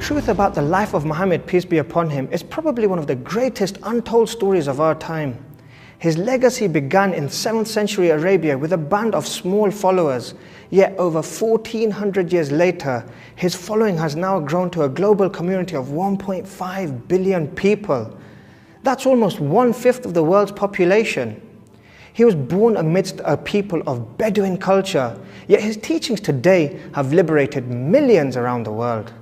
Truth About the Life of Muhammad, peace be upon him, is probably one of the greatest untold stories of our time. His legacy began in 7th century Arabia with a band of small followers, yet over 1400 years later, his following has now grown to a global community of 1.5 billion people. That's almost 1/5 of the world's population. He was born amidst a people of Bedouin culture, yet his teachings today have liberated millions around the world.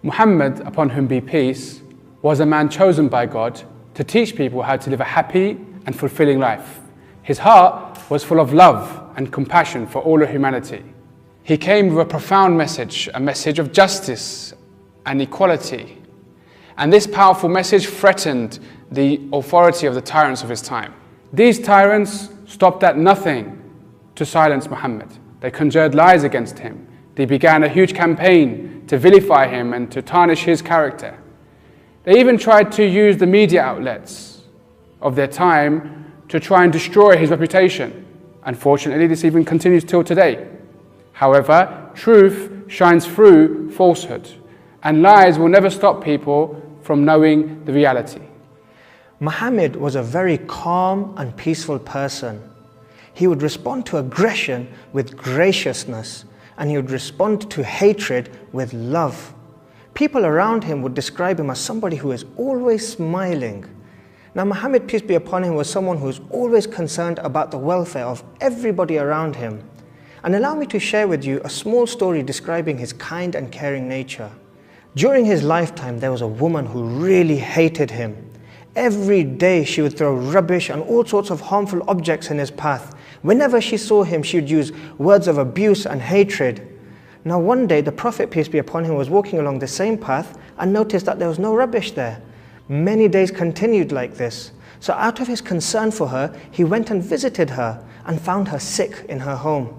Muhammad, upon whom be peace, was a man chosen by God to teach people how to live a happy and fulfilling life. His heart was full of love and compassion for all of humanity. He came with a profound message, a message of justice and equality. And this powerful message threatened the authority of the tyrants of his time. These tyrants stopped at nothing to silence Muhammad. They conjured lies against him. They began a huge campaign to vilify him and to tarnish his character. They even tried to use the media outlets of their time to try and destroy his reputation. Unfortunately, this even continues till today. However, truth shines through falsehood, and lies will never stop people from knowing the reality. Muhammad was a very calm and peaceful person. He would respond to aggression with graciousness, and he would respond to hatred with love. People around him would describe him as somebody who is always smiling. Now, Muhammad, peace be upon him, was someone who was always concerned about the welfare of everybody around him. And allow me to share with you a small story describing his kind and caring nature. During his lifetime, there was a woman who really hated him. Every day she would throw rubbish and all sorts of harmful objects in his path. Whenever she saw him, she would use words of abuse and hatred. Now one day, the Prophet, peace be upon him, was walking along the same path and noticed that there was no rubbish there. Many days continued like this. So out of his concern for her, he went and visited her and found her sick in her home.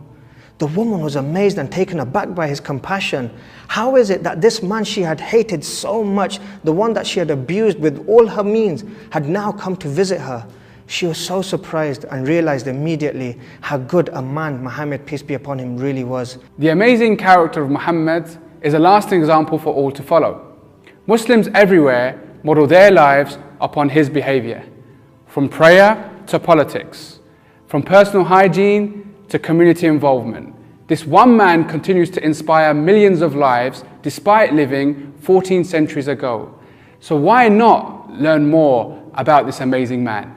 The woman was amazed and taken aback by his compassion. How is it that this man she had hated so much, the one that she had abused with all her means, had now come to visit her? She was so surprised and realized immediately how good a man Muhammad, peace be upon him, really was. The amazing character of Muhammad is a lasting example for all to follow. Muslims everywhere model their lives upon his behavior, from prayer to politics, from personal hygiene to community involvement. This one man continues to inspire millions of lives despite living 14 centuries ago. So why not learn more about this amazing man?